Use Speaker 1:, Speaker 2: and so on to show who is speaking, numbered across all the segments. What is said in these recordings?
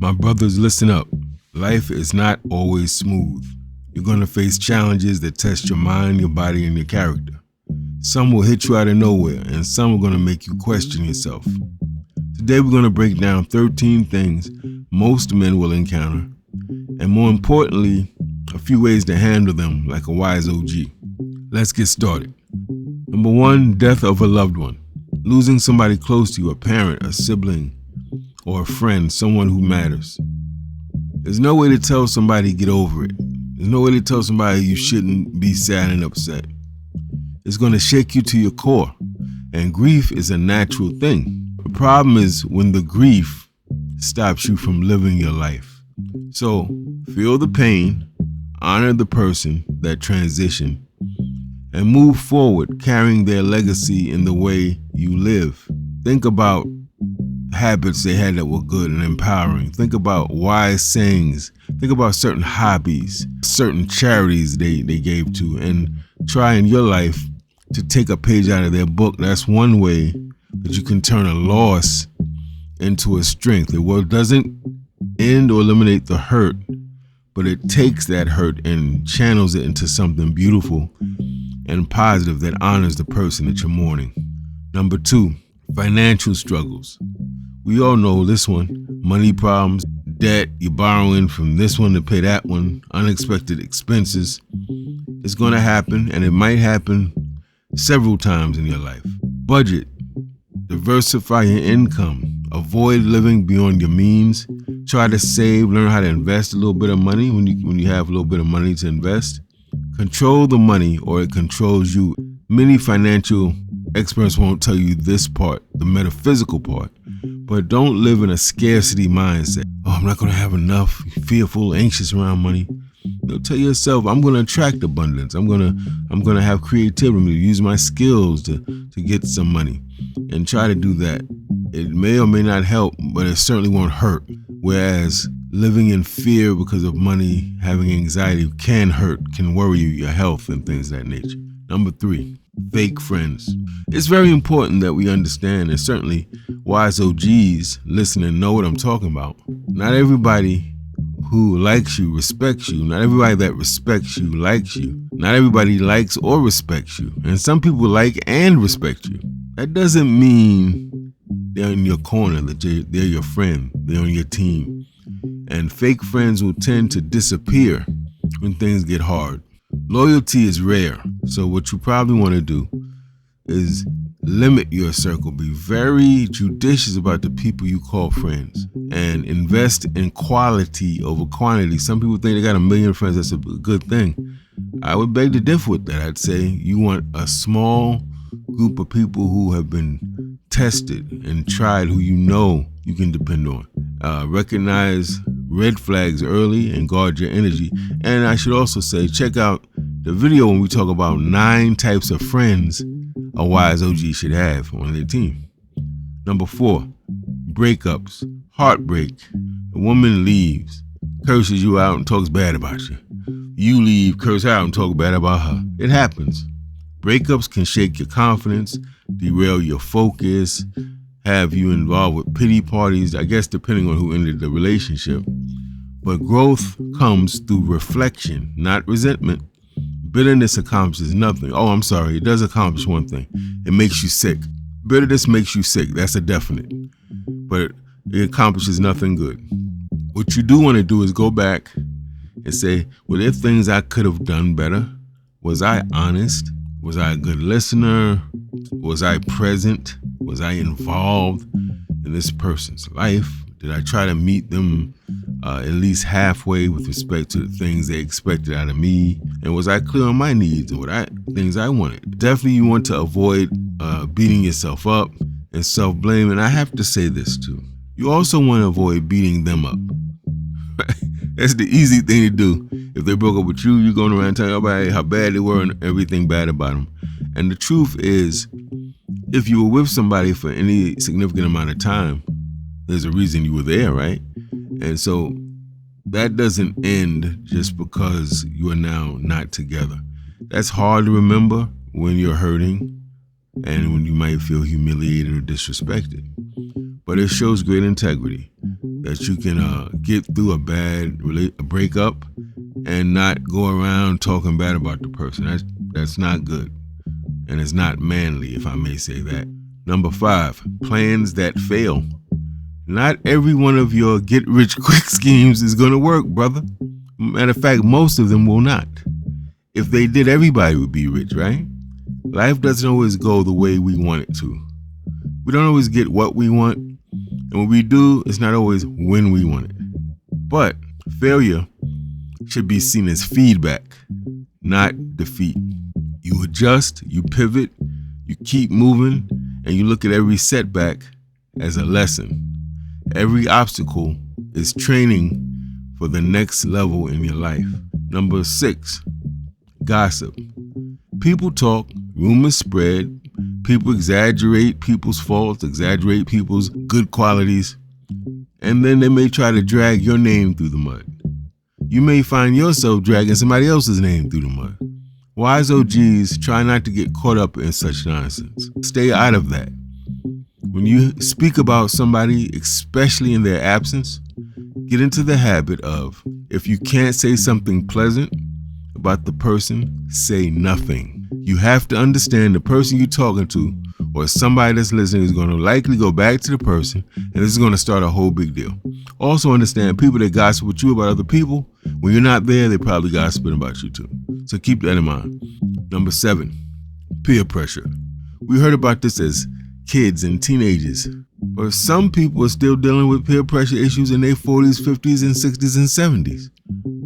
Speaker 1: My brothers, listen up. Life is not always smooth. You're going to face challenges that test your mind, your body, and your character. Some will hit you out of nowhere, and some are going to make you question yourself. Today, we're going to break down 13 things most men will encounter, and more importantly, a few ways to handle them like a wise OG. Let's get started. Number 1, death of a loved one. Losing somebody close to you, a parent, a sibling, or a friend, someone who matters. There's no way to tell somebody get over it. There's no way to tell somebody you shouldn't be sad and upset. It's going to shake you to your core, and grief is a natural thing. The problem is when the grief stops you from living your life. So feel the pain, honor the person that transitioned, and move forward carrying their legacy in the way you live. Think about habits they had that were good and empowering. Think about wise sayings. Think about certain hobbies, certain charities they gave to, and try in your life to take a page out of their book. That's one way that you can turn a loss into a strength. It doesn't end or eliminate the hurt, but it takes that hurt and channels it into something beautiful and positive that honors the person that you're mourning. Number 2, financial struggles. We all know this one. Money problems, debt, you're borrowing from this one to pay that one, unexpected expenses. It's going to happen, and it might happen several times in your life. Budget. Diversify your income. Avoid living beyond your means. Try to save, learn how to invest a little bit of money when you have a little bit of money to invest. Control the money or it controls you. Many financial experts won't tell you this part, the metaphysical part, but don't live in a scarcity mindset. Oh, I'm not going to have enough, fearful, anxious around money. Tell yourself, I'm going to attract abundance. I'm going to have creativity, use my skills to get some money, and try to do that. It may or may not help, but it certainly won't hurt. Whereas living in fear because of money, having anxiety can hurt, can worry you, your health and things of that nature. Number 3, fake friends. It's very important that we understand, and certainly wise OGs listen and know what I'm talking about. Not everybody who likes you respects you. Not everybody that respects you likes you. Not everybody likes or respects you. And some people like and respect you. That doesn't mean they're in your corner, that they're your friend, they're on your team. And fake friends will tend to disappear when things get hard. Loyalty is rare. So what you probably want to do is limit your circle. Be very judicious about the people you call friends and invest in quality over quantity. Some people think they got 1 million friends. That's a good thing. I would beg to differ with that. I'd say you want a small group of people who have been tested and tried, who you know you can depend on. Recognize red flags early and guard your energy. And I should also say, check out the video when we talk about 9 types of friends a wise OG should have on their team. Number 4, breakups, heartbreak. A woman leaves, curses you out and talks bad about you. You leave, curse her out and talk bad about her. It happens. Breakups can shake your confidence, derail your focus, have you involved with pity parties, I guess depending on who ended the relationship. But growth comes through reflection, not resentment. Bitterness accomplishes nothing. Oh, I'm sorry. It does accomplish one thing. It makes you sick. Bitterness makes you sick. That's a definite. But it accomplishes nothing good. What you do want to do is go back and say, well, there are things I could have done better. Was I honest? Was I a good listener? Was I present? Was I involved in this person's life? Did I try to meet them at least halfway with respect to the things they expected out of me? And was I clear on my needs and things I wanted? Definitely you want to avoid beating yourself up and self-blame. And I have to say this too. You also want to avoid beating them up. That's the easy thing to do. If they broke up with you, you're going around telling everybody how bad they were and everything bad about them. And the truth is, if you were with somebody for any significant amount of time, there's a reason you were there, right? And so that doesn't end just because you are now not together. That's hard to remember when you're hurting and when you might feel humiliated or disrespected. But it shows great integrity. that you can get through a breakup and not go around talking bad about the person. That's not good, and it's not manly, if I may say that. Number 5, plans that fail. Not every one of your get-rich-quick schemes is going to work, brother. Matter of fact, most of them will not. If they did, everybody would be rich, right? Life doesn't always go the way we want it to. We don't always get what we want, and when we do, it's not always when we want it. But failure should be seen as feedback, not defeat. You adjust, you pivot, you keep moving, and you look at every setback as a lesson. Every obstacle is training for the next level in your life. Number 6, gossip. People talk, rumors spread, people exaggerate people's faults, exaggerate people's good qualities, and then they may try to drag your name through the mud. You may find yourself dragging somebody else's name through the mud. Wise OGs try not to get caught up in such nonsense. Stay out of that. When you speak about somebody, especially in their absence, get into the habit of, if you can't say something pleasant about the person, say nothing. You have to understand the person you're talking to or somebody that's listening is going to likely go back to the person, and this is going to start a whole big deal. Also understand, people that gossip with you about other people, when you're not there, they probably gossiping about you too. So keep that in mind. Number 7, peer pressure. We heard about this as kids and teenagers, but some people are still dealing with peer pressure issues in their 40s, 50s, and 60s and 70s.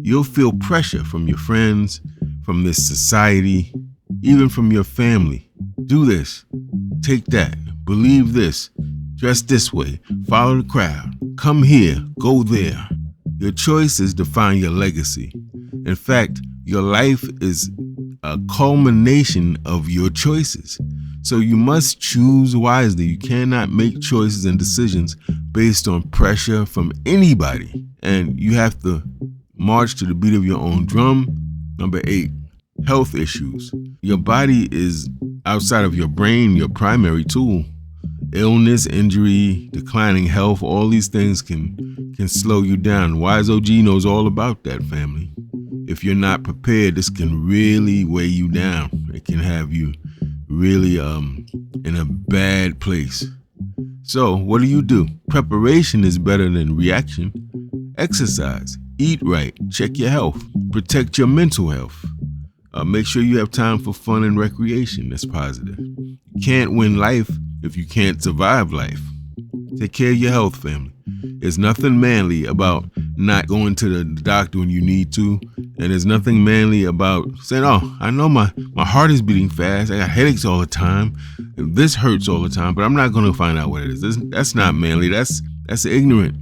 Speaker 1: You'll feel pressure from your friends, from this society, even from your family. Do this, take that, believe this, dress this way, follow the crowd, come here, go there. Your choices define your legacy. In fact, your life is a culmination of your choices. So you must choose wisely. You cannot make choices and decisions based on pressure from anybody. And you have to march to the beat of your own drum. Number 8, health issues. Your body is, outside of your brain, your primary tool. Illness, injury, declining health, all these things can slow you down. Wise OG knows all about that, family. If you're not prepared, this can really weigh you down. It can have you really in a bad place. So what do? Preparation is better than reaction. Exercise, eat right, check your health, protect your mental health. Make sure you have time for fun and recreation that's positive. You can't win life if you can't survive life. Take care of your health, family. There's nothing manly about not going to the doctor when you need to, and there's nothing manly about saying, oh, I know my heart is beating fast, I got headaches all the time, this hurts all the time, but I'm not going to find out what it is. That's not manly. That's ignorant,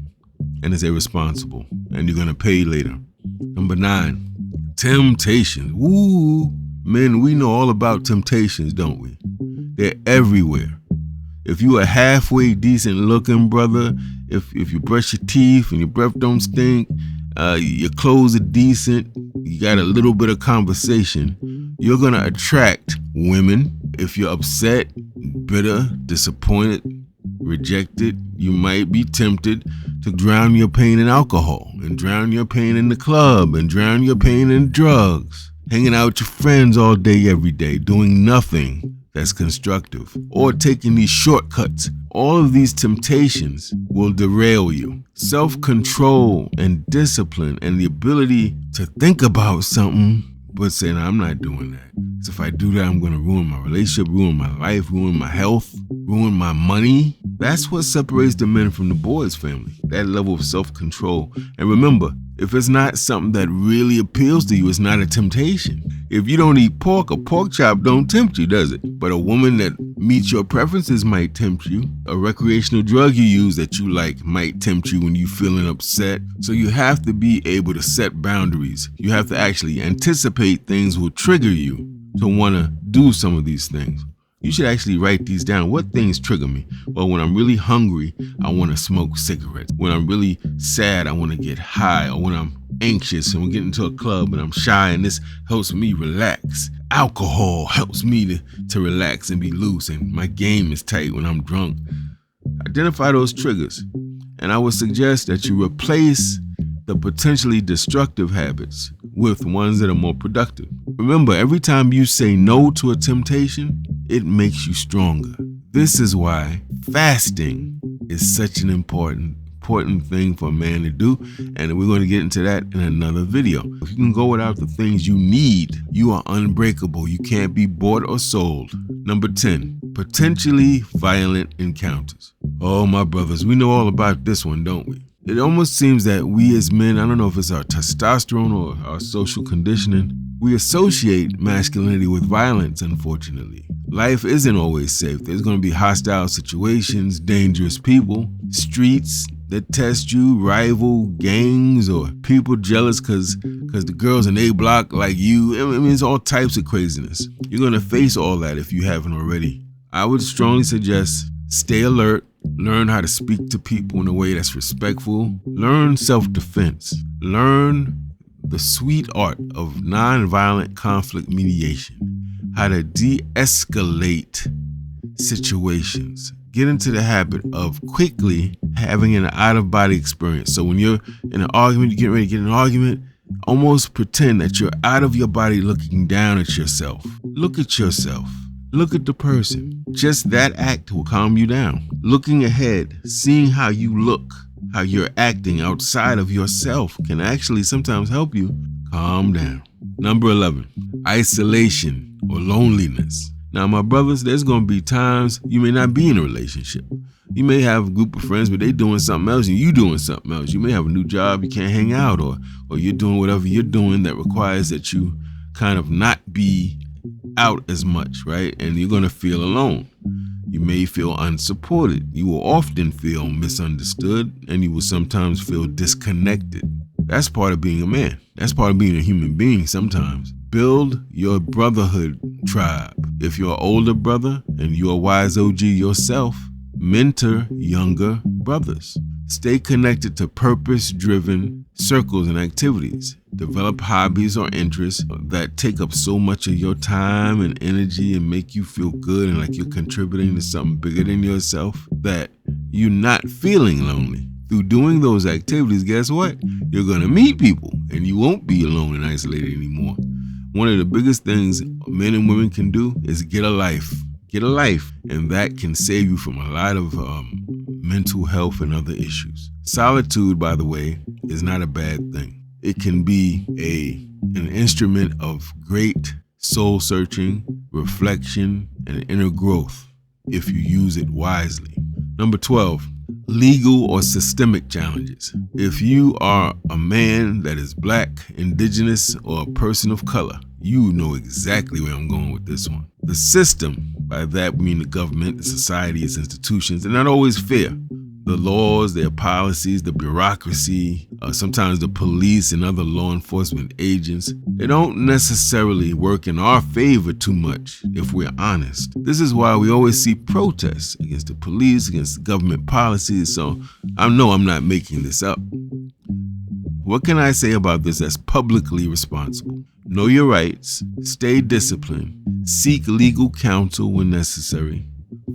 Speaker 1: and it's irresponsible, and you're going to pay later. Number 9, temptations. Woo! Men, we know all about temptations, don't we? They're everywhere. If you are halfway decent looking, brother, if you brush your teeth and your breath don't stink, your clothes are decent, you got a little bit of conversation, you're going to attract women. If you're upset, bitter, disappointed, rejected, you might be tempted to drown your pain in alcohol, and drown your pain in the club, and drown your pain in drugs, hanging out with your friends all day, every day, doing nothing that's constructive, or taking these shortcuts. All of these temptations will derail you. Self-control and discipline and the ability to think about something but say, no, I'm not doing that. So if I do that, I'm going to ruin my relationship, ruin my life, ruin my health, ruin my money. That's what separates the men from the boys, family. That level of self-control. And remember, if it's not something that really appeals to you, it's not a temptation. If you don't eat pork, a pork chop don't tempt you, does it? But a woman that meets your preferences might tempt you. A recreational drug you use that you like might tempt you when you're feeling upset. So you have to be able to set boundaries. You have to actually anticipate things will trigger you to want to do some of these things. You should actually write these down. What things trigger me? Well, when I'm really hungry, I want to smoke cigarettes. When I'm really sad, I want to get high. Or when I'm anxious and we get into a club and I'm shy and this helps me relax. Alcohol helps me to relax and be loose, and my game is tight when I'm drunk. Identify those triggers And I would suggest that you replace the potentially destructive habits with ones that are more productive. Remember, every time you say no to a temptation, it makes you stronger. This is why fasting is such an important thing for a man to do, and we're going to get into that in another video. If you can go without the things you need, you are unbreakable. You can't be bought or sold. Number 10, potentially violent encounters. Oh, my brothers, we know all about this one, don't we? It almost seems that we as men, I don't know if it's our testosterone or our social conditioning, we associate masculinity with violence, unfortunately. Life isn't always safe. There's going to be hostile situations, dangerous people, streets that test you, rival gangs, or people jealous because the girls in A block like you. I mean, it's all types of craziness. You're going to face all that if you haven't already. I would strongly suggest stay alert, learn how to speak to people in a way that's respectful, learn self-defense, learn the sweet art of nonviolent conflict mediation, how to de-escalate situations. Get into the habit of quickly having an out-of-body experience. So when you're in an argument, you get ready to get in an argument, almost pretend that you're out of your body looking down at yourself. Look at yourself. Look at the person. Just that act will calm you down. Looking ahead, seeing how you look, how you're acting outside of yourself can actually sometimes help you calm down. Number 11, isolation or loneliness. Now, my brothers, there's going to be times you may not be in a relationship. You may have a group of friends, but they doing something else and you doing something else. You may have a new job, you can't hang out, or you're doing whatever you're doing that requires that you kind of not be out as much, right? And you're going to feel alone. You may feel unsupported. You will often feel misunderstood, and you will sometimes feel disconnected. That's part of being a man. That's part of being a human being sometimes. Build your brotherhood tribe. If you're an older brother and you're a wise OG yourself, mentor younger brothers. Stay connected to purpose-driven circles and activities. Develop hobbies or interests that take up so much of your time and energy and make you feel good and like you're contributing to something bigger than yourself, that you're not feeling lonely. Through doing those activities, guess what? You're going to meet people and you won't be alone and isolated anymore. One of the biggest things men and women can do is get a life. Get a life, and that can save you from a lot of mental health and other issues. Solitude, by the way, is not a bad thing. It can be an instrument of great soul searching, reflection, and inner growth if you use it wisely. Number 12, legal or systemic challenges. If you are a man that is black, indigenous, or a person of color, you know exactly where I'm going with this one. The system, by that we mean the government, the society, its institutions, they're not always fair. The laws, their policies, the bureaucracy, sometimes the police and other law enforcement agents, they don't necessarily work in our favor too much, if we're honest. This is why we always see protests against the police, against government policies, so I know I'm not making this up. What can I say about this that's publicly responsible? Know your rights, stay disciplined, seek legal counsel when necessary,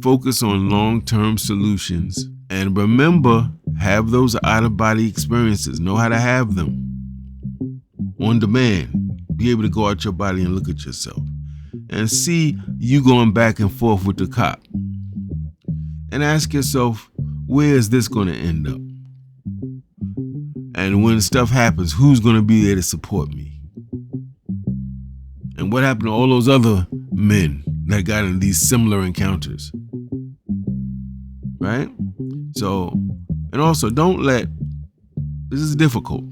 Speaker 1: focus on long-term solutions, and remember, have those out-of-body experiences. Know how to have them on demand. Be able to go out your body and look at yourself and see you going back and forth with the cop. And ask yourself, where is this going to end up? And when stuff happens, who's going to be there to support me? And what happened to all those other men that got in these similar encounters? Right? So, and also this is difficult.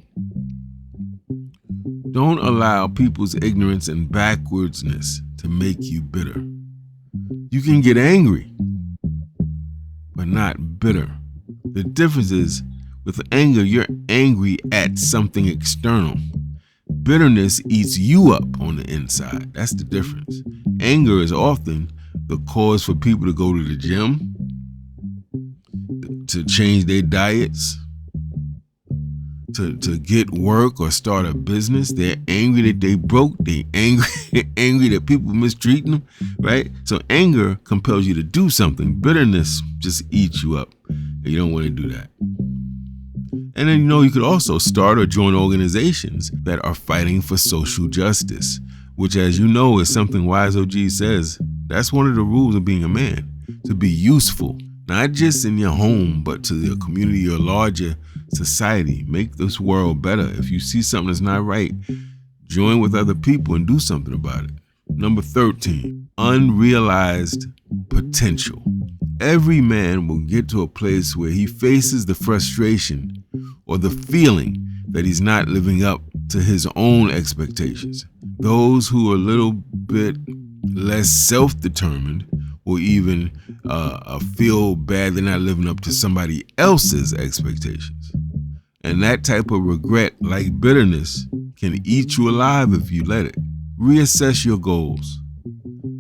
Speaker 1: Don't allow people's ignorance and backwardsness to make you bitter. You can get angry, but not bitter. The difference is, with anger, you're angry at something external. Bitterness eats you up on the inside. That's the difference. Anger is often the cause for people to go to the gym, to change their diets, to get work or start a business. They're angry that they broke. They're angry that people mistreating them, right? So anger compels you to do something. Bitterness just eats you up. And you don't want to do that. And then, you could also start or join organizations that are fighting for social justice, which, as you know, is something Wise OG says. That's one of the rules of being a man, to be useful, not just in your home, but to your community or larger society. Make this world better. If you see something that's not right, join with other people and do something about it. Number 13, unrealized potential. Every man will get to a place where he faces the frustration or the feeling that he's not living up to his own expectations. Those who are a little bit less self-determined will even feel bad they're not living up to somebody else's expectations. And that type of regret, like bitterness, can eat you alive if you let it. Reassess your goals.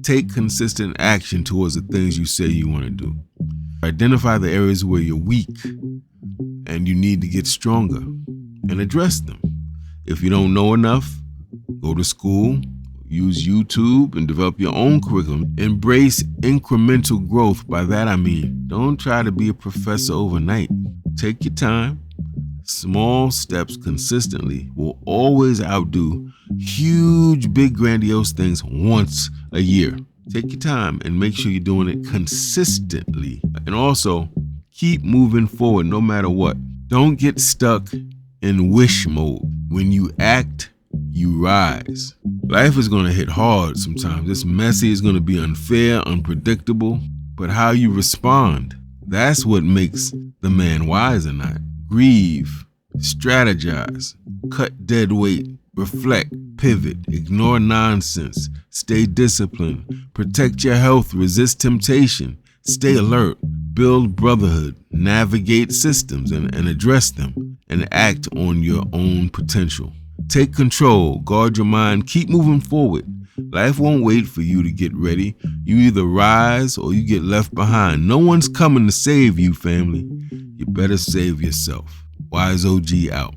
Speaker 1: Take consistent action towards the things you say you want to do. Identify the areas where you're weak and you need to get stronger and address them. If you don't know enough, go to school, use YouTube, and develop your own curriculum. Embrace incremental growth. By that I mean, don't try to be a professor overnight. Take your time. Small steps consistently will always outdo huge, big, grandiose things once a year. Take your time and make sure you're doing it consistently. And also, keep moving forward no matter what. Don't get stuck in wish mode. When you act, you rise. Life is going to hit hard sometimes. It's messy, it's going to be unfair, unpredictable. But how you respond, that's what makes the man wise or not. Grieve, strategize, cut dead weight, reflect, pivot, ignore nonsense, stay disciplined, protect your health, resist temptation, stay alert, build brotherhood, navigate systems and address them, and act on your own potential. Take control, guard your mind, keep moving forward. Life won't wait for you to get ready. You either rise or you get left behind. No one's coming to save you, family. You better save yourself. Wise OG out.